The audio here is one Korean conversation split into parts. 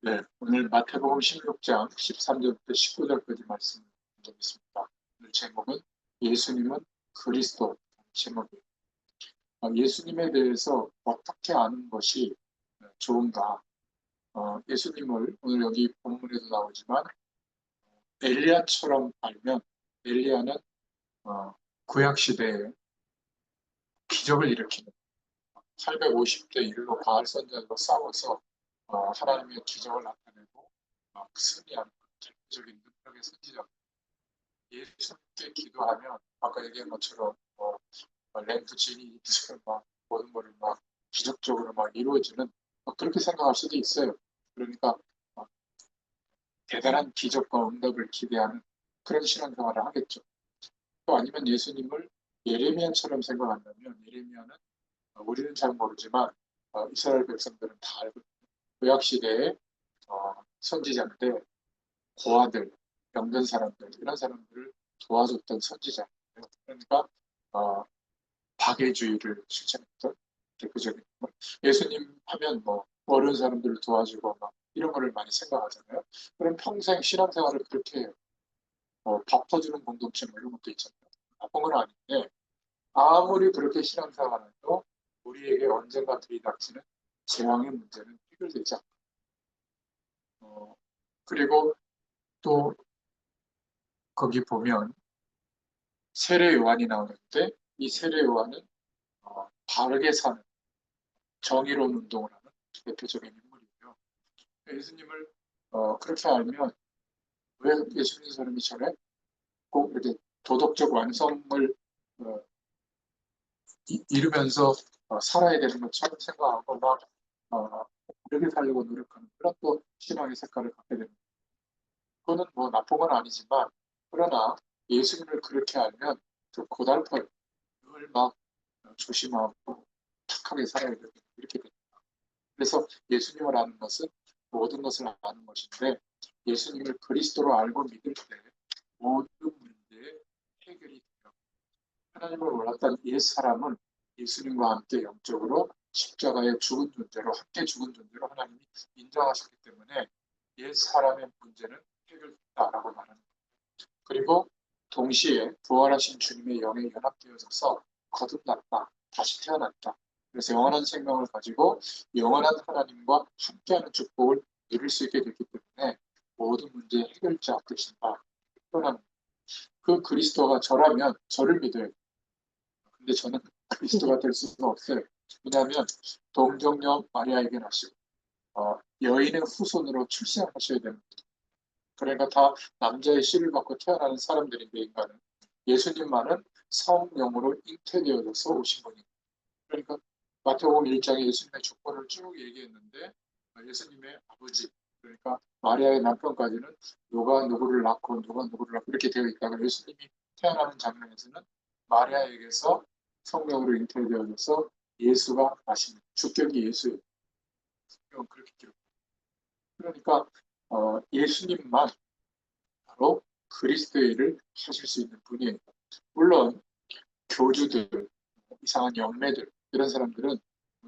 네, 오늘 마태복음 16장 13절부터 19절까지 말씀을 드리겠습니다. 오늘 제목은 예수님은 그리스도 제목이에요. 예수님에 대해서 어떻게 아는 것이 좋은가? 예수님을 오늘 여기 본문에도 나오지만 엘리야처럼 알면 엘리야는 구약 시대에 기적을 일으키는 850대 1로 바알 선지자들과 싸워서 하나님의 기적을 나타내고 승리하는 대표적인 능력의 선지자. 예수님께 기도하면 아까 얘기한 것처럼 램프 진이처럼 막 모든 것을 막 기적적으로 막 이루어지는 그렇게 생각할 수도 있어요. 그러니까 어, 대단한 기적과 응답을 기대하는 그런 신앙생활을 하겠죠. 또 아니면 예수님을 예레미야처럼 생각한다면 예레미야는 우리는 잘 모르지만 이스라엘 백성들은 다 알고 구약 시대의 선지자인데 고아들, 병든 사람들 이런 사람들을 도와줬던 선지자예요. 그러니까 어, 박애주의를 실천했던 대표적인 예수님 하면 뭐 어려운 사람들을 도와주고 막 이런 거를 많이 생각하잖아요. 그럼 평생 신앙생활을 그렇게 해요. 밥 터주는 공동체 뭐 이런 것도 있잖아요. 나쁜 건 아닌데 아무리 그렇게 신앙생활을 해도 우리에게 언젠가 들이닥치는 재앙의 문제는 해결되지 않아요. 그리고 또 거기 보면 세례 요한이 나오는데 이 세례 요한은 바르게 사는 정의로운 운동을 하는 대표적인 인물이고요. 예수님을 그렇게 알면 왜 예수 님는 사람이 저래? 꼭 이렇게 도덕적 완성을 어, 이루면서 살아야 되는 것처럼 생각하고 막 이렇게 살려고 노력하는 그런 또 신앙의 색깔을 갖게 됩니다. 그거는 뭐 나쁜 건 아니지만 그러나 예수님을 그렇게 알면 좀 고달퍼요. 늘 막 조심하고 착하게 살아야 되고 이렇게 됩니다. 그래서 예수님을 아는 것은 모든 것을 아는 것인데 예수님을 그리스도로 알고 믿을 때 모든 문제의 해결이 돼요. 하나님을 몰랐던 옛 사람은 예수님과 함께 영적으로 십자가에 죽은 존재로 함께 죽은 존재로 하나님이 인정하셨기 때문에 옛 사람의 문제는 해결됐다라고 말하는 거예요. 그리고 동시에 부활하신 주님의 영에 연합되어져서 거듭났다, 다시 태어났다. 그래서 영원한 생명을 가지고 영원한 하나님과 함께하는 축복을 누릴 수 있게 됐기 때문에 모든 문제의 해결자 되신다. 표현합니다. 그 그리스도가 저라면 저를 믿어요. 근데 저는 그리스도가 될 수가 없어요. 왜냐하면 동정녀 마리아에게 나시고 여인의 후손으로 출생하셔야 됩니다. 그러니까 다 남자의 씨를 받고 태어나는 사람들인데 인간은 예수님만은 성령으로 잉태되어져서 오신 분이에요. 그러니까 마태복음 1장에 예수님의 조건을 쭉 얘기했는데 예수님의 아버지 그러니까 마리아의 남편까지는 누가 누구를 낳고 누가 누구를 낳고 이렇게 되어 있다가 예수님이 태어나는 장면에서는 마리아에게서 성령으로 잉태되어져서 예수가 나십니다. 주격이 예수예요. 성경은 그렇게 기록. 그러니까 예수님만 바로 그리스도의 일을 하실 수 있는 분이에요. 물론 교주들, 이상한 영매들 이런 사람들은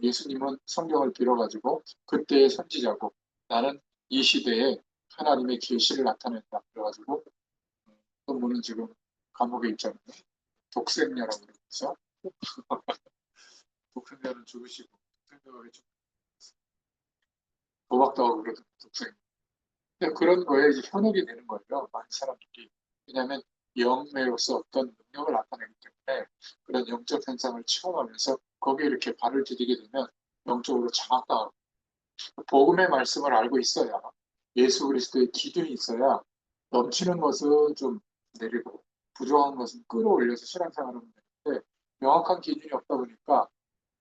예수님은 성경을 빌어가지고 그때의 선지자고 나는 이 시대에 하나님의 계시를 나타냈다. 그래가지고 어떤 분은 지금 감옥에 있잖아요. 독생녀라고 그러면서 독생녀는 죽으시고 독생녀가 도박도 그러던 독생녀. 그런 거에 이제 현혹이 되는 거예요. 많은 사람들이. 왜냐하면 영매로서 어떤 능력을 나타내기 때문에 그런 영적 현상을 체험하면서 거기에 이렇게 발을 디디게 되면 영적으로 장악당하고 복음의 말씀을 알고 있어야 예수 그리스도의 기준이 있어야 넘치는 것은 좀 내리고 부족한 것은 끌어올려서 신앙생활을 하면 되는데 명확한 기준이 없다 보니까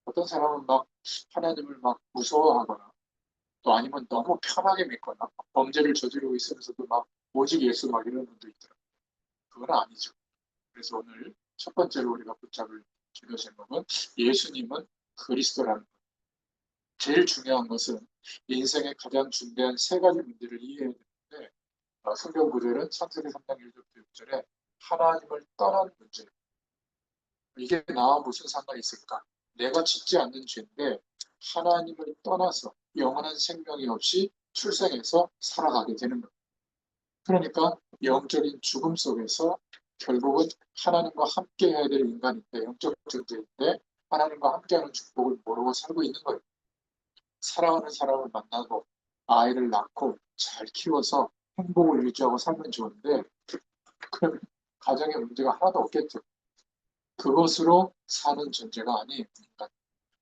어떤 사람은 막 하나님을 막 무서워하거나 또 아니면 너무 편하게 믿거나 범죄를 저지르고 있으면서도 막 오직 예수 막 이런 분도 있더라고요. 그건 아니죠. 그래서 오늘 첫 번째로 우리가 붙잡을 기도 제목은 예수님은 그리스도라는 것. 제일 중요한 것은 인생의 가장 중대한 세 가지 문제를 이해해야 되는데 성경 구절은 창세기 3장 1절부터 6절에 하나님을 떠난 문제. 이게 나와 무슨 상관이 있을까? 내가 짓지 않는 죄인데 하나님을 떠나서 영원한 생명이 없이 출생해서 살아가게 되는 거예요. 그러니까 영적인 죽음 속에서 결국은 하나님과 함께 해야 될 인간인데, 영적 존재인데 하나님과 함께하는 축복을 모르고 살고 있는 거예요. 사랑하는 사람을 만나고 아이를 낳고 잘 키워서 행복을 유지하고 살면 좋은데, 그러면 가정에 문제가 하나도 없겠죠. 그것으로 사는 존재가 아닌 인간.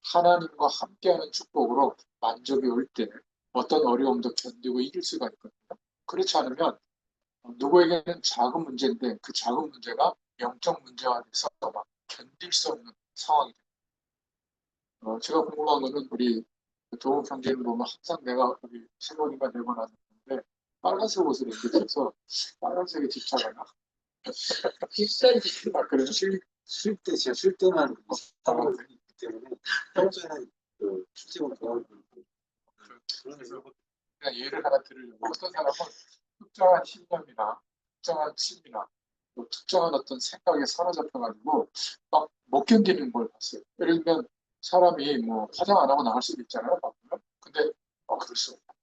하나님과 함께하는 축복으로 만족이 올 때 어떤 어려움도 견디고 이길 수가 있거든요. 그렇지 않으면 누구에게는 작은 문제인데 그 작은 문제가 영적 문제가 돼서 막 견딜 수 없는 상황이 돼요. 제가 궁금한 거는 우리 도움 경제를 보면 항상 내가 우리 세번이가 되고 나는데 빨간색 옷을 입고 빨간색에 집착하나? 비슷하지. 그래서 쉴때 제가 쉴 때만 어, 있기 때문에 평소에는 출퇴근 좋아하고 그래서 그냥 예를 하나 들으려고 어떤 사람은 특정한 신념이나 특정한 취미나 또 특정한 어떤 생각에 사로잡혀가지고 막 못 견디는 걸 봤어요. 예를 들면 사람이 뭐 화장 안 하고 나갈 수도 있잖아요. 바쁘면. 근데 그럴 수 없고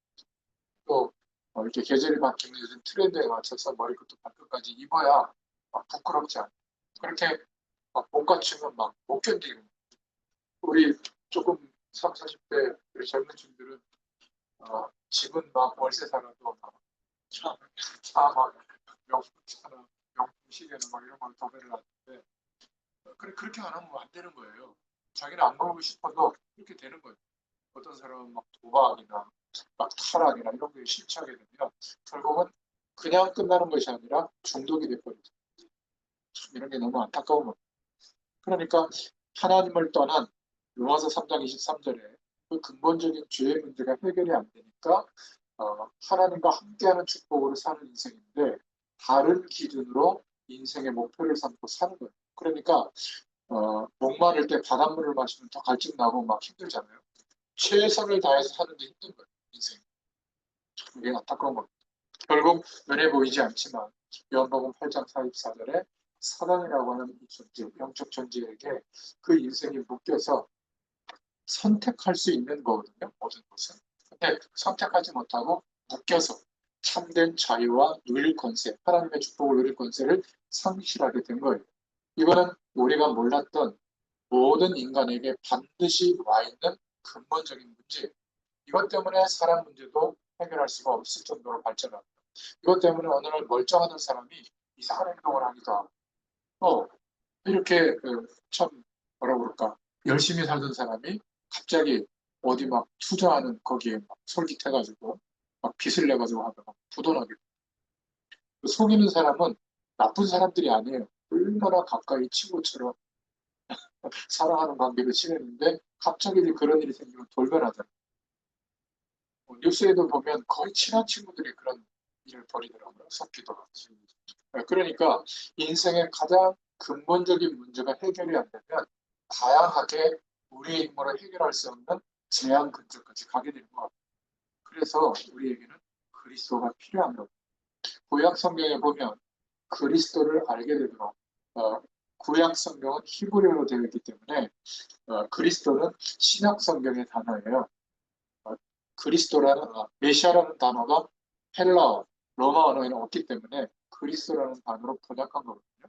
또 이렇게 계절이 바뀌는 요즘 트렌드에 맞춰서 머리부터 발끝까지 입어야 막 부끄럽지 않아요. 그렇게 막 못 갖추면 막 못 견디는 거예요. 우리 조금 3, 40대 우리 젊은 친구들은 집은 막 월세 살아도 막 막 명품 차나 명품 시계는 막 이런 걸 도배를 하는데 그렇게 안 하면 안 되는 거예요. 자기는 안 그러고 싶어도 그렇게 되는 거예요. 어떤 사람은 막 도박이나 막 타락이나 이런 게 심취하게 되면 결국은 그냥 끝나는 것이 아니라 중독이 돼버리죠. 참 이런 게 너무 안타까운 거예요. 그러니까 하나님을 떠난 로마서 3장 23절에 그 근본적인 죄의 문제가 해결이 안 되니까 하나님과 함께하는 축복으로 사는 인생인데 다른 기준으로 인생의 목표를 삼고 사는 거예요. 그러니까 목마를 때 바닷물을 마시면 더 갈증 나고 막 힘들잖아요. 최선을 다해서 사는데 힘든 거예요. 인생. 이게 안타까운 겁니다. 결국 눈에 보이지 않지만 요한복음 8장 44절에 사단이라고 하는 이 존재, 영적 존재에게 그 인생이 묶여서 선택할 수 있는 거거든요. 모든 것은. 근데 선택하지 못하고 묶여서 참된 자유와 누릴 권세, 하나님의 축복을 누릴 권세를 상실하게 된 거예요. 이거는 우리가 몰랐던 모든 인간에게 반드시 와 있는 근본적인 문제예요. 이것 때문에 사람 문제도 해결할 수가 없을 정도로 발전합니다. 이것 때문에 어느 날 멀쩡하던 사람이 이상한 행동을 하기도 하고 또 이렇게 참 뭐라 그럴까 열심히 살던 사람이 갑자기 어디 막 투자하는 거기에 막 솔깃해가지고 막 빚을 내가지고 하다가 부도나게 속이는 사람은 나쁜 사람들이 아니에요. 얼마나 가까이 친구처럼 사랑하는 관계를 지냈는데 갑자기 그런 일이 생기면 돌변하잖아요. 뉴스에도 보면 거의 친한 친구들이 그런 일을 벌이더라고요. 섞기도 하고. 그러니까 인생의 가장 근본적인 문제가 해결이 안 되면 다양하게 우리의 힘으로 해결할 수 없는 재앙 근처까지 가게 되는 것 같아요. 그래서 우리에게는 그리스도가 필요한 겁니다. 구약 성경에 보면 그리스도를 알게 되도록 구약 성경은 히브리어로 되어 있기 때문에 그리스도는 신약 성경의 단어예요. 어, 그리스도라는 메시아라는 단어가 헬라어, 로마 언어에는 없기 때문에 그리스도라는 단어로 번역한 거거든요.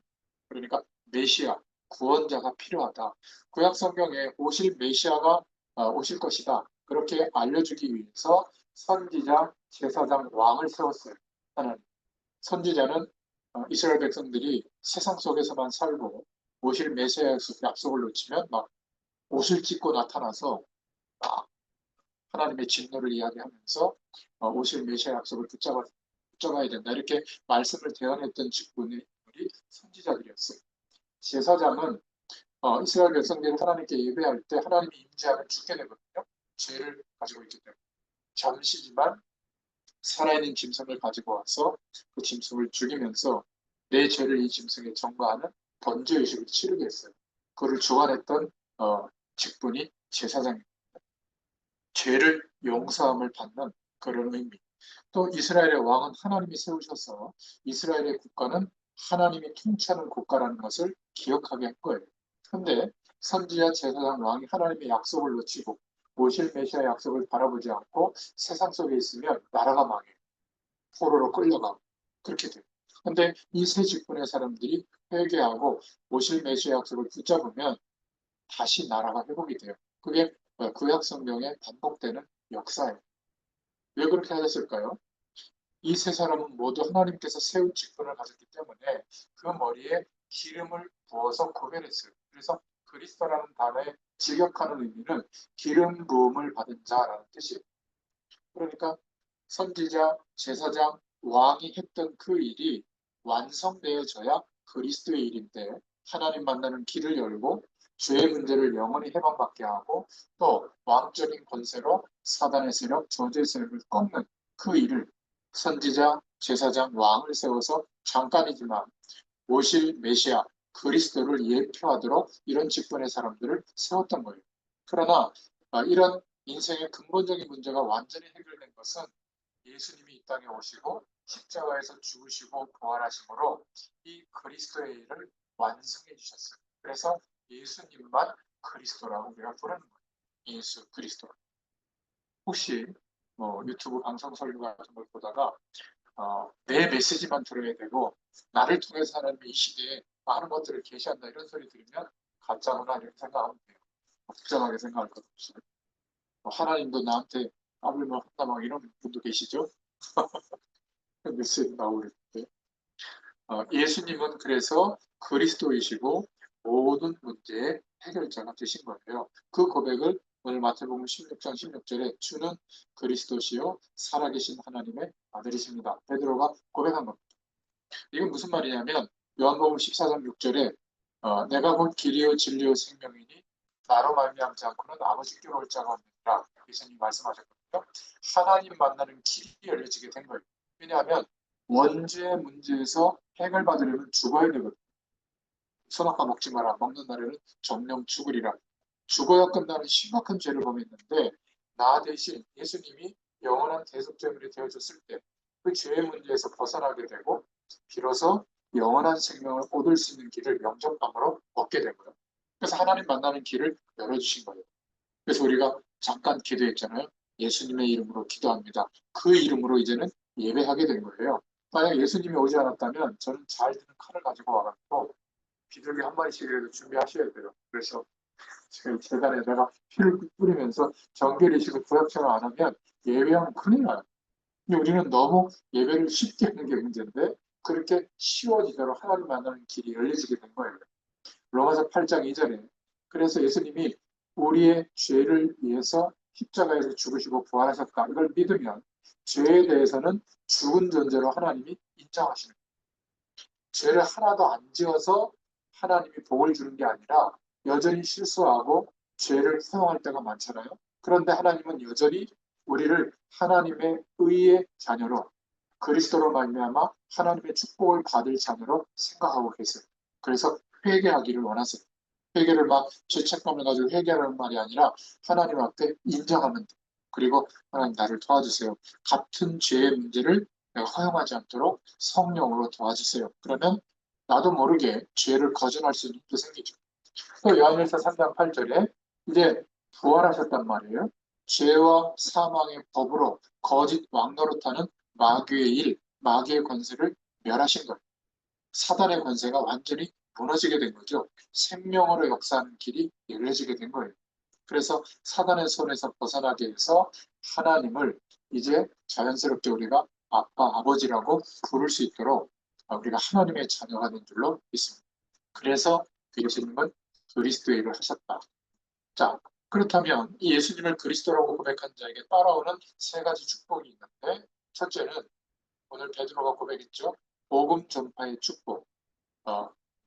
그러니까 메시아, 구원자가 필요하다. 구약 성경에 오실 메시아가 오실 것이다. 그렇게 알려주기 위해서 선지자, 제사장, 왕을 세웠어요. 하나님. 선지자는 이스라엘 백성들이 세상 속에서만 살고 오실 메시아 약속을 놓치면 막 옷을 찢고 나타나서 하나님의 진노를 이야기하면서 오실 메시아 약속을 붙잡아야 된다. 이렇게 말씀을 대언했던 직분이 선지자들이었어요. 제사장은 이스라엘 백성들이 하나님께 예배할 때 하나님이 임재하면 죽게 되거든요. 죄를 가지고 있기 때문에. 잠시지만 살아있는 짐승을 가지고 와서 그 짐승을 죽이면서 내 죄를 이 짐승에 전가하는 번제의식을 치르게 했어요. 그를 주관했던 직분이 제사장입니다. 죄를 용서함을 받는 그런 의미. 또 이스라엘의 왕은 하나님이 세우셔서 이스라엘의 국가는 하나님이 통치하는 국가라는 것을 기억하게 한 거예요. 그런데 선지자 제사장 왕이 하나님의 약속을 놓치고 오실 메시아 약속을 바라보지 않고 세상 속에 있으면 나라가 망해. 포로로 끌려가고 그렇게 돼요. 근데 이 세 직분의 사람들이 회개하고 오실 메시아 약속을 붙잡으면 다시 나라가 회복이 돼요. 그게 구약 성경에 반복되는 역사예요. 왜 그렇게 하셨을까요? 이 세 사람은 모두 하나님께서 세운 직분을 가졌기 때문에 그 머리에 기름을 부어서 구별했어요. 그래서 그리스도라는 단어의 직역하는 의미는 기름 부음을 받은 자라는 뜻이에요. 그러니까 선지자, 제사장, 왕이 했던 그 일이 완성되어져야 그리스도의 일인데 하나님 만나는 길을 열고 죄의 문제를 영원히 해방받게 하고 또 왕적인 권세로 사단의 세력, 저주의 세력을 꺾는 그 일을 선지자, 제사장, 왕을 세워서 잠깐이지만 오실 메시아 그리스도를 예표하도록 이런 직분의 사람들을 세웠던 거예요. 그러나 이런 인생의 근본적인 문제가 완전히 해결된 것은 예수님이 이 땅에 오시고 십자가에서 죽으시고 부활하심으로 이 그리스도의 일을 완성해 주셨어요. 그래서 예수님만 그리스도라고 우리가 부르는 거예요. 예수 그리스도. 혹시 유튜브 방송 설교 같은 걸 보다가 내 메시지만 들어야 되고 나를 통해서 하나님 이 시대에 많은 것들을 계시한다 이런 소리 들으면 가짜구나 이렇게 생각하면 돼요. 복잡하게 생각할 것 없어요. 하나님도 나한테 까불면 한다 막 이런 분도 계시죠? 메시지 나올 때. 예수님은 그래서 그리스도이시고 모든 문제의 해결자가 되신 거예요. 그 고백을 오늘 마태복음 16장 16절에 주는 그리스도시요 살아계신 하나님의 아들이십니다. 베드로가 고백한 겁니다. 이건 무슨 말이냐면 요한복음 14장 6절에 내가 곧 길이요 진리요 생명이니 나로 말미암지 않고는 아버지께로 올 자가 없느니라 예수님이 말씀하셨거든요. 하나님 만나는 길이 열려지게 된 거예요. 왜냐하면 원죄의 문제에서 해결받으려면 죽어야 되거든요. 선악과 먹지 마라. 먹는 날에는 정령 죽으리라. 죽어야 끝나는 심각한 죄를 범했는데 나 대신 예수님이 영원한 대속죄물이 되어줬을 때 그 죄의 문제에서 벗어나게 되고 비로소 영원한 생명을 얻을 수 있는 길을 영접함으로 얻게 된 거예요. 그래서 하나님 만나는 길을 열어주신 거예요. 그래서 우리가 잠깐 기도했잖아요. 예수님의 이름으로 기도합니다. 그 이름으로 이제는 예배하게 된 거예요. 만약 예수님이 오지 않았다면 저는 잘 드는 칼을 가지고 와가지고 비둘기 한 마리씩이라도 준비하셔야 돼요. 그래서 지금 재단에다가 피를 뿌리면서 정결이시고 구약처럼 안 하면 예배하면 큰일 나요. 근데 우리는 너무 예배를 쉽게 하는 게 문제인데 그렇게 쉬워지도록 하나님 만나는 길이 열려지게 된 거예요. 로마서 8장 2절에 그래서 예수님이 우리의 죄를 위해서 십자가에서 죽으시고 부활하셨다. 이걸 믿으면 죄에 대해서는 죽은 존재로 하나님이 인정하시는 거예요. 죄를 하나도 안 지어서 하나님이 복을 주는 게 아니라 여전히 실수하고 죄를 사용할 때가 많잖아요. 그런데 하나님은 여전히 우리를 하나님의 의의 자녀로 그리스도로 말미암아 하나님의 축복을 받을 자녀로 생각하고 계세요. 그래서 회개하기를 원하세요. 회개를 막 죄책감을 가지고 회개하는 말이 아니라 하나님 앞에 인정하면 돼요. 그리고 하나님 나를 도와주세요. 같은 죄의 문제를 내가 허용하지 않도록 성령으로 도와주세요. 그러면 나도 모르게 죄를 거절할 수 있는 힘도 생기죠. 또 요한일서 3장 8절에 이제 부활하셨단 말이에요. 죄와 사망의 법으로 거짓 왕노릇하는 마귀의 일, 마귀의 권세를 멸하신 거예요. 사단의 권세가 완전히 무너지게 된 거죠. 생명으로 역사하는 길이 열려지게 된 거예요. 그래서 사단의 손에서 벗어나게 해서 하나님을 이제 자연스럽게 우리가 아빠, 아버지라고 부를 수 있도록 우리가 하나님의 자녀가 된 줄로 믿습니다. 그래서 예수님은 그리스도의 일을 하셨다. 자, 그렇다면 이 예수님을 그리스도라고 고백한 자에게 따라오는 세 가지 축복이 있는데 첫째는 오늘 베드로가 고백했죠. 복음 전파의 축복.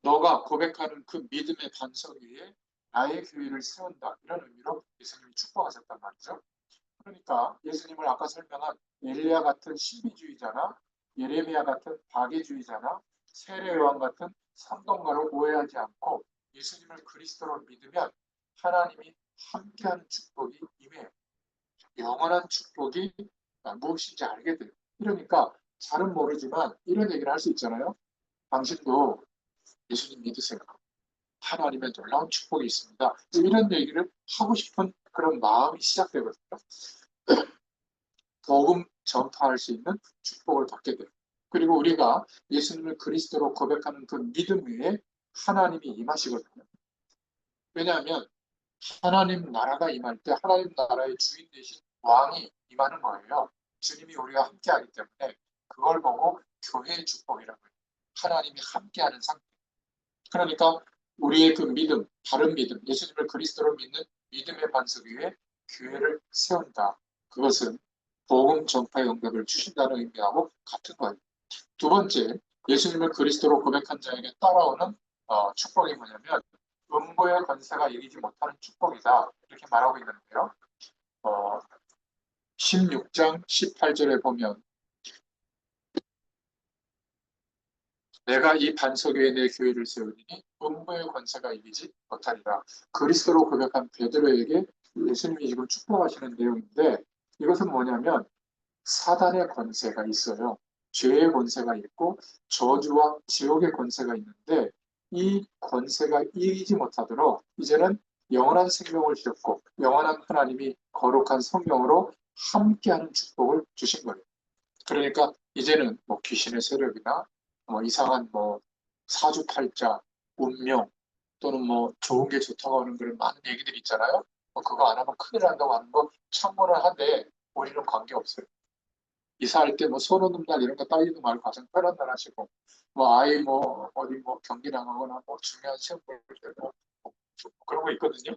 너가 고백하는 그 믿음의 반석 위에 나의 교회를 세운다. 이런 의미로 예수님이 축복하셨단 말이죠. 그러니까 예수님을 아까 설명한 엘리야 같은 신비주의자나 예레미야 같은 박애주의자나 세례요한 같은 선동가로 오해하지 않고 예수님을 그리스도로 믿으면 하나님이 함께하는 축복이 임해요. 영원한 축복이 무엇인지 알게 돼요. 그러니까 잘은 모르지만 이런 얘기를 할 수 있잖아요. 당신도 예수님 믿으세요. 하나님의 놀라운 축복이 있습니다. 이런 얘기를 하고 싶은 그런 마음이 시작되거든요. 복음 전파할 수 있는 축복을 받게 돼요. 그리고 우리가 예수님을 그리스도로 고백하는 그 믿음 위에 하나님이 임하시거든요. 왜냐하면 하나님 나라가 임할 때 하나님 나라의 주인 되신 왕이 임하는 거예요. 주님이 우리와 함께하기 때문에 그걸 보고 교회의 축복이라고 해요. 하나님이 함께하는 상태. 그러니까 우리의 그 믿음, 바른 믿음, 예수님을 그리스도로 믿는 믿음의 반석 위에 교회를 세운다. 그것은 복음 전파의 응답을 주신다는 의미하고 같은 거예요. 두 번째, 예수님을 그리스도로 고백한 자에게 따라오는 축복이 뭐냐면 음부의 권세가 이기지 못하는 축복이다. 이렇게 말하고 있는데요. 16장 18절에 보면 내가 이 반석 위에 내 교회를 세우리니 음부의 권세가 이기지 못하리라. 그리스도로 고백한 베드로에게 예수님이 지금 축복하시는 내용인데 이것은 뭐냐면 사단의 권세가 있어요. 죄의 권세가 있고 저주와 지옥의 권세가 있는데 이 권세가 이기지 못하도록 이제는 영원한 생명을 주셨고 영원한 하나님이 거룩한 성령으로 함께하는 축복을 주신 거예요. 그러니까 이제는 뭐 귀신의 세력이나 뭐 이상한 뭐 사주팔자, 운명 또는 뭐 좋은 게 좋다고 하는 그런 많은 얘기들이 있잖아요. 뭐 그거 안 하면 큰일 난다고 하는 거 참고를 하되 우리는 관계없어요. 이사할 때 뭐 손오는 날 이런 거 따지도 말고 가장 편한 날 하시고 뭐 아이 뭐 어디 뭐 경기 나가거나 뭐 중요한 시험 볼 때 뭐 그런 거 있거든요.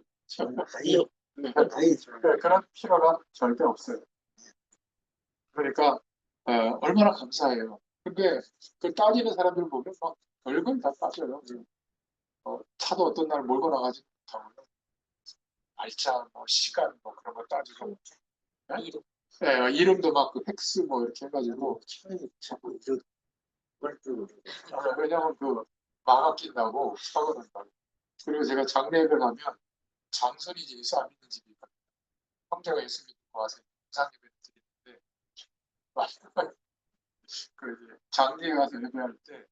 아이요. 네. 아이죠. 네, 그런 필요가 절대 없어요. 그러니까 얼마나 감사해요. 근데 그 따지는 사람들 보면 막 별걸 다 따져요. 차도 어떤 날 몰고 나가지 못하고 날짜, 뭐 시간, 뭐 그런 거 따지고 네? 이름도 막 그 획스 뭐 이렇게 해가지고 자꾸 이런 걸 왜냐면 그 마가 낀다고 사고 난다고. 그리고 제가 장례에 가면 장손이 이제 예수 안 믿는 집이 있거든요. 형제가 예수 믿고 와서 무상 예배를 드리는데 그 이제 장례에 가서 예배할 때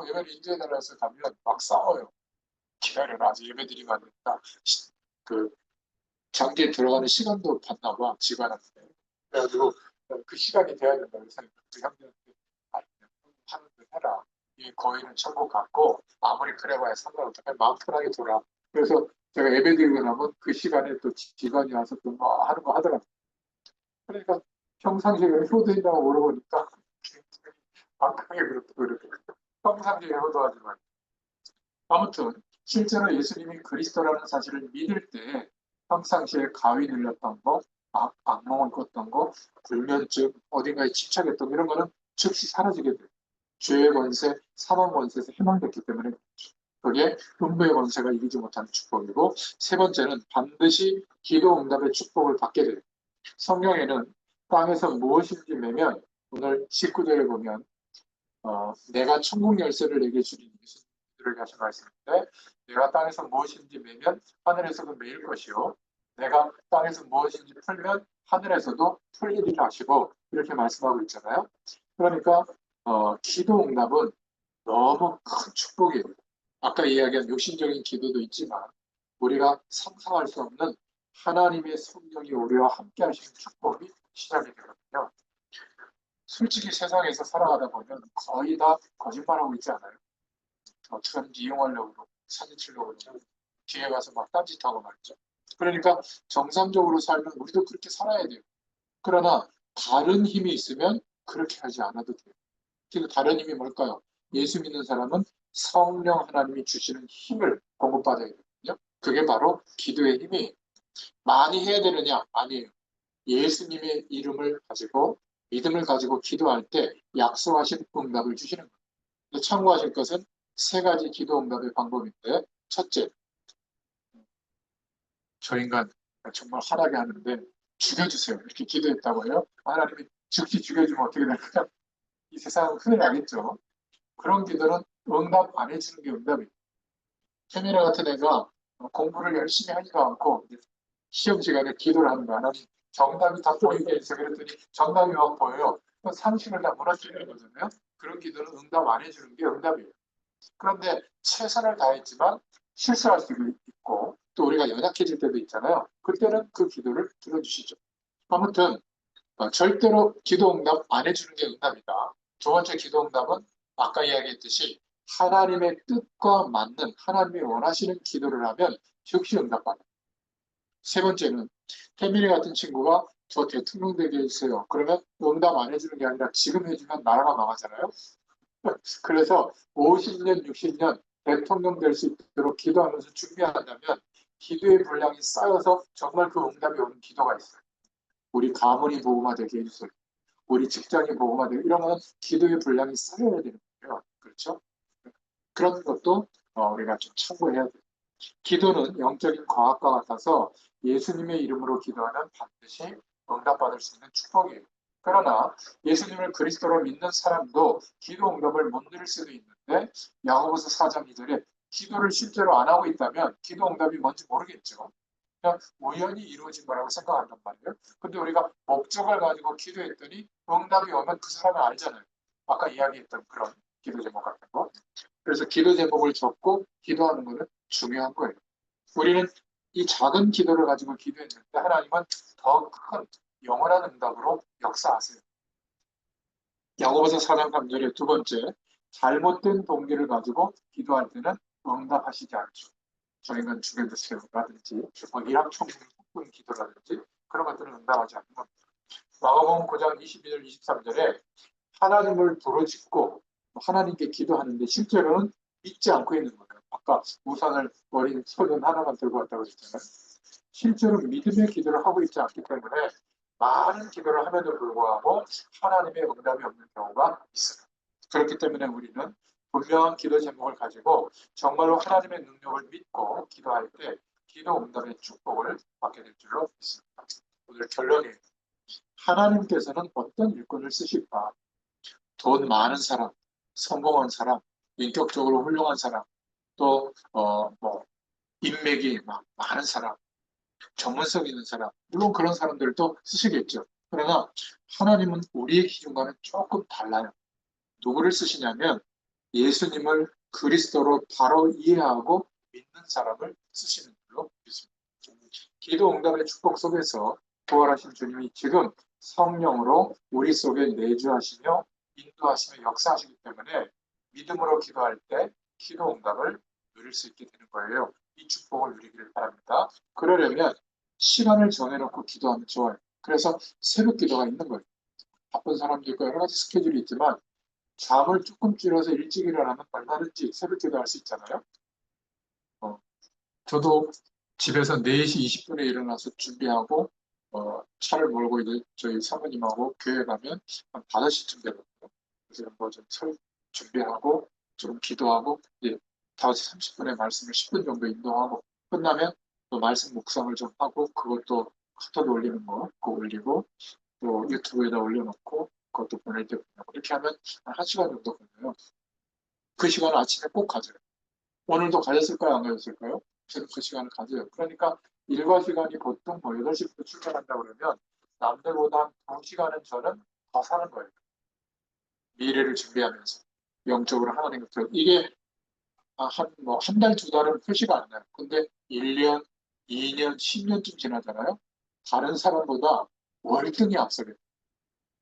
예배를 인도해달라서 가면 막 싸워요. 기다려라 아직 예배 드리면 안 된다. 그 장기에 들어가는 시간도 봤나 봐 집안한테. 그래가지고 그 시간이 돼야 된다 그래서 그 형제한테 아니 하는 걸 해라. 이 거인은 천국 같고 아무리 그래봐야 상관없다. 마음 편하게 돌아. 그래서 제가 예배 드리고 나면 그 시간에 또 직원이 와서 또 뭐 하는 거 하더라고요. 그러니까 평상시에 효도인다고 물어보니까 굉장히 막하게 그렇게 평상시에 효도하지만 아무튼 실제로 예수님이 그리스도라는 사실을 믿을 때 평상시에 가위 눌렸던 거, 악몽을 꿨던 거, 불면증, 어딘가에 집착했던 거 이런 거는 즉시 사라지게 돼요. 죄의 권세, 사망 권세에서 해방됐기 때문에 그게 음부의 권세가 이기지 못하는 축복이고 세 번째는 반드시 기도 응답의 축복을 받게 돼요. 성경에는 땅에서 무엇인지 매면 오늘 19절에 보면 내가 천국 열쇠를 내게 주리니 예수님들에게 하신 말씀인데 내가 땅에서 무엇인지 매면 하늘에서 그 매일 것이요 내가 땅에서 무엇인지 풀면 하늘에서도 풀리리라 하시고 이렇게 말씀하고 있잖아요. 그러니까 기도 응답은 너무 큰 축복이에요. 아까 이야기한 육신적인 기도도 있지만 우리가 상상할 수 없는 하나님의 성령이 우리와 함께 하시는 축복이 시작이 되거든요. 솔직히 세상에서 살아가다 보면 거의 다 거짓말하고 있지 않아요? 어떻게 하는지 이용하려고 그러고 사진 치려고 그러고 뒤에 가서 막 딴짓하고 말이죠. 그러니까 정상적으로 살면 우리도 그렇게 살아야 돼요. 그러나 다른 힘이 있으면 그렇게 하지 않아도 돼요. 그 다른 힘이 뭘까요? 예수 믿는 사람은 성령 하나님이 주시는 힘을 공급받아야 되거든요. 그게 바로 기도의 힘이 많이 해야 되느냐? 아니에요. 예수님의 이름을 가지고 믿음을 가지고 기도할 때 약속하신 응답을 주시는 거예요. 참고하실 것은 세 가지 기도 응답의 방법인데 첫째, 저 인간 정말 화나게 하는데 죽여주세요. 이렇게 기도했다고 해요. 하나님이 즉시 죽여주면 어떻게 될까요? 이 세상은 큰일 나겠죠. 그런 기도는 응답 안 해주는 게 응답이에요. 세미나 같은 애가 공부를 열심히 하지도 않고 시험 시간에 기도를 하는 거 하나님 정답이 다 보이게 해서 그랬더니 정답이 막 보여요. 상식을 다 무너뜨리는 거잖아요. 그런 기도는 응답 안 해주는 게 응답이에요. 그런데 최선을 다했지만 실수할 수도 있고 또 우리가 연약해질 때도 있잖아요. 그때는 그 기도를 들어주시죠. 아무튼 절대로 기도 응답 안 해주는 게 응답이다. 두 번째 기도 응답은 아까 이야기했듯이 하나님의 뜻과 맞는 하나님이 원하시는 기도를 하면 즉시 응답받아요. 세 번째는 태민이 같은 친구가 저 대통령 되게 해주세요. 그러면 응답 안 해주는 게 아니라 지금 해주면 나라가 망하잖아요. 그래서 50년, 60년 대통령 될 수 있도록 기도하면서 준비한다면 기도의 분량이 쌓여서 정말 그 응답이 오는 기도가 있어요. 우리 가문이 복음화되게 해주세요. 우리 직장이 복음화되게 이런 건 기도의 분량이 쌓여야 되는 거예요. 그렇죠? 그런 것도 우리가 좀 참고해야 돼요. 기도는 영적인 과학과 같아서 예수님의 이름으로 기도하면 반드시 응답받을 수 있는 축복이에요. 그러나 예수님을 그리스도로 믿는 사람도 기도 응답을 못 누릴 수도 있는데 야고보서 4장 2절에 기도를 실제로 안 하고 있다면 기도 응답이 뭔지 모르겠죠. 그냥 우연히 이루어진 거라고 생각한단 말이에요. 근데 우리가 목적을 가지고 기도했더니 응답이 오면 그 사람은 알잖아요. 아까 이야기했던 그런 기도 제목 같은 거. 그래서 기도 제목을 적고 기도하는 것은 중요한 거예요. 우리는 이 작은 기도를 가지고 기도했는데 하나님은 더 큰 영원한 응답으로 역사하세요. 야고보서 4장 3절의 두 번째, 잘못된 동기를 가지고 기도할 때는 응답하시지 않죠. 저희는 주변주세요라든지 일확천금 기도라든지 그런 것들은 응답하지 않는 겁니다. 마가복음 9장 22절 23절에 하나님을 부르짖고 하나님께 기도하는데 실제로는 믿지 않고 있는 거예요. 아까 우산을 어린 손은 하나만 들고 왔다고 했잖아요. 실제로 믿음의 기도를 하고 있지 않기 때문에 많은 기도를 함에도 불구하고 하나님의 응답이 없는 경우가 있어요. 그렇기 때문에 우리는 분명한 기도 제목을 가지고 정말로 하나님의 능력을 믿고 기도할 때 기도 응답의 축복을 받게 될 줄로 믿습니다. 오늘 결론이에요. 하나님께서는 어떤 일꾼을 쓰실까? 돈 많은 사람, 성공한 사람, 인격적으로 훌륭한 사람, 또 인맥이 많은 사람, 전문성 있는 사람, 물론 그런 사람들도 쓰시겠죠. 그러나 하나님은 우리의 기준과는 조금 달라요. 누구를 쓰시냐면 예수님을 그리스도로 바로 이해하고 믿는 사람을 쓰시는 걸로 믿습니다. 기도 응답의 축복 속에서 부활하신 주님이 지금 성령으로 우리 속에 내주하시며 인도하시며 역사하시기 때문에 믿음으로 기도할 때 기도 응답을 누릴 수 있게 되는 거예요. 이 축복을 누리기를 바랍니다. 그러려면 시간을 정해놓고 기도하면 좋아요. 그래서 새벽 기도가 있는 거예요. 바쁜 사람도 있고 여러 가지 스케줄이 있지만 잠을 조금 줄여서 일찍 일어나면 얼마든지 새벽 기도할 수 있잖아요. 저도 집에서 4시 20분에 일어나서 준비하고 차를 몰고 이제 저희 사모님하고 교회 가면 한 5시쯤 되거든요. 그래서 뭐좀 준비하고 좀 기도하고 이제 5시 30분에 말씀을 10분 정도 인도하고 끝나면 또 말씀 묵상을 좀 하고 그것도 카톡에 올리는 거 그거 올리고 또 유튜브에다 올려놓고 그것도 보낼 때 보내고 이렇게 하면 한 1시간 정도 걸려요. 그 시간을 아침에 꼭 가져요. 오늘도 가졌을까요? 안 가졌을까요? 저는 그 시간을 가져요. 그러니까 일과 시간이 보통 8시부터 출발한다 그러면 남들보다 한 2시간은 저는 더 사는 거예요. 미래를 준비하면서 영적으로 하나님부터 이게 한 달, 2달은 표시가 안 나요. 근데 1년, 2년, 10년쯤 지나잖아요. 다른 사람보다 월등히 앞서요.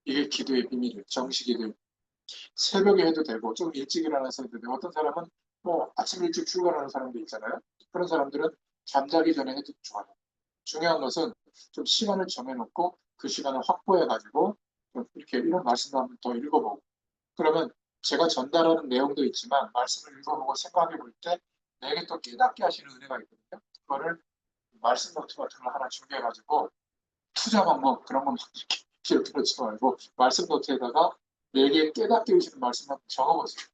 이게 기도의 비밀이에요. 정식 기도의 새벽에 해도 되고 좀 일찍 일어나서 해도 되고 어떤 사람은 아침 일찍 출근하는 사람도 있잖아요. 그런 사람들은 잠자기 전에 해도 좋아요. 중요한 것은 좀 시간을 정해놓고 그 시간을 확보해가지고 좀 이렇게 이런 말씀을 한번 더 읽어보고 그러면 제가 전달하는 내용도 있지만 말씀을 읽어보고 생각해 볼 때 내게 또 깨닫게 하시는 은혜가 있거든요. 그거를 말씀 노트 같은 걸 하나 준비해가지고 투자 방법 그런 것만 이렇게 기록해 놓지 말고 말씀 노트에다가 내게 깨닫게 해주시는 말씀 한번 적어보세요.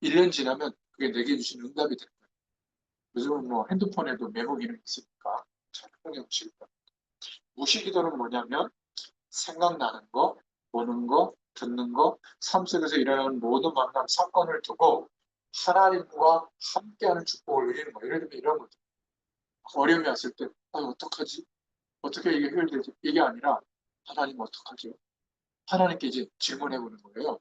1년 지나면 그게 내게 주신 응답이 될 거예요. 요즘은 핸드폰에도 메모 기능이 있으니까 잘 활용해 보실 거예요. 무시기도는 뭐냐면 생각나는 거, 보는 거, 듣는 거, 삶 속에서 일어나는 모든 만남, 사건을 두고 하나님과 함께하는 축복을 누리는 거예요. 예를 들면 이런 거죠. 어려움이 왔을 때 어떡하지? 어떻게 이게 해결되지? 이게 아니라 하나님 어떡하죠? 하나님께 이제 질문해 보는 거예요.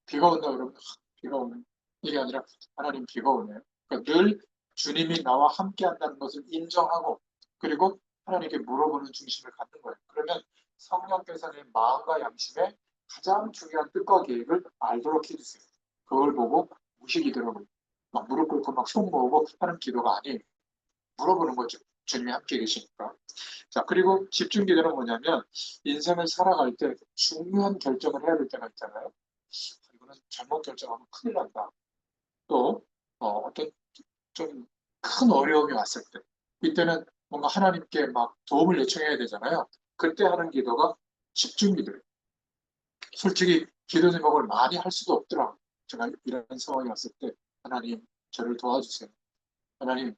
비가 온다 그러면 비가 오는 이게 아니라 하나님 비가 오네요. 그러니까 늘 주님이 나와 함께 한다는 것을 인정하고 그리고 하나님께 물어보는 중심을 갖는 거예요. 그러면 성령께서 내 마음과 양심에 가장 중요한 뜻과 계획을 알도록 해주세요. 그걸 보고 무시기도라고 막 무릎 꿇고 막 손 모으고 하는 기도가 아니에요. 물어보는 거죠. 주님이 함께 계시니까. 자, 그리고 집중 기도는 뭐냐면 인생을 살아갈 때 중요한 결정을 해야 될 때가 있잖아요. 이거는 잘못 결정하면 큰일 난다. 또 어떤 좀 큰 어려움이 왔을 때 이때는 뭔가 하나님께 막 도움을 요청해야 되잖아요. 그때 하는 기도가 집중 기도예요. 솔직히 기도 제목을 많이 할 수도 없더라고요. 제가 이런 상황이 왔을 때 하나님 저를 도와주세요. 하나님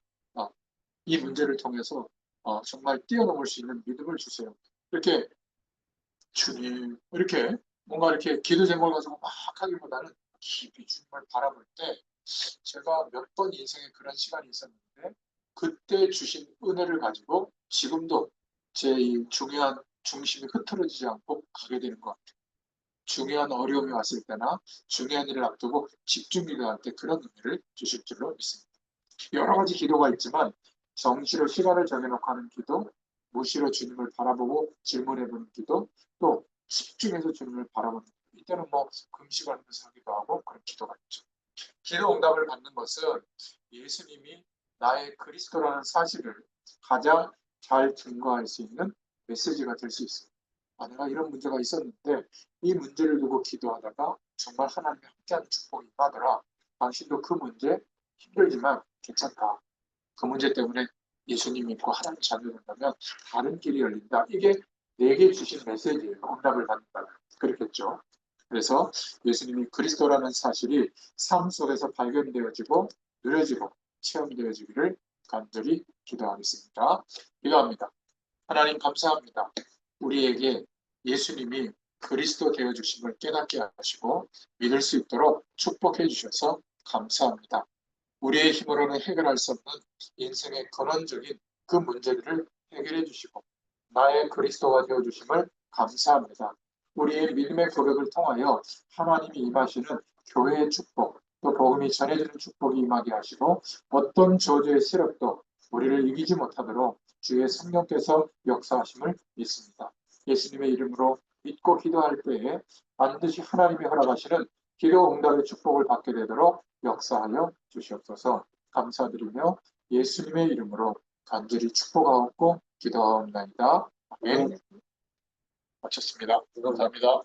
이 문제를 통해서 정말 뛰어넘을 수 있는 믿음을 주세요. 이렇게 주님 이렇게 뭔가 이렇게 기도 제목을 가지고 막 하기보다는 깊이 주님을 바라볼 때 제가 몇 번 인생에 그런 시간이 있었는데 그때 주신 은혜를 가지고 지금도 제 이 중요한 중심이 흐트러지지 않고 가게 되는 것 같아요. 중요한 어려움이 왔을 때나 중요한 일을 앞두고 집중 기도할 때 그런 은혜를 주실 줄로 믿습니다. 여러 가지 기도가 있지만 정시로 시간을 정해놓고 하는 기도, 무시로 주님을 바라보고 질문해보는 기도, 또 집중해서 주님을 바라보는 기도. 이때는 뭐 금식하면서 하기도 하고 그런 기도가 있죠. 기도 응답을 받는 것은 예수님이 나의 그리스도라는 사실을 가장 잘 증거할 수 있는 메시지가 될 수 있습니다. 내가 이런 문제가 있었는데 이 문제를 두고 기도하다가 정말 하나님의 함께하는 축복이 임하더라. 당신도 그 문제 힘들지만 괜찮다. 그 문제 때문에 예수님 믿고 하나님 자녀 된다면 다른 길이 열린다. 이게 내게 주신 메시지예요. 응답을 받는다. 그렇겠죠. 그래서 예수님이 그리스도라는 사실이 삶 속에서 발견되어지고 누려지고 체험되어지기를 간절히 기도하겠습니다. 기도합니다. 하나님 감사합니다. 우리에게 예수님이 그리스도 되어 주심을 깨닫게 하시고 믿을 수 있도록 축복해 주셔서 감사합니다. 우리의 힘으로는 해결할 수 없는 인생의 근원적인 그 문제들을 해결해 주시고 나의 그리스도가 되어 주심을 감사합니다. 우리의 믿음의 고백을 통하여 하나님이 임하시는 교회의 축복, 또 복음이 전해지는 축복이 임하게 하시고 어떤 저주의 세력도 우리를 이기지 못하도록 주의 성령께서 역사하심을 믿습니다. 예수님의 이름으로 믿고 기도할 때에 반드시 하나님이 허락하시는 기도 응답의 축복을 받게 되도록 역사하여 주시옵소서. 감사드리며 예수님의 이름으로 간절히 축복하옵고 기도하옵나이다. 아멘. 마쳤습니다. 감사합니다.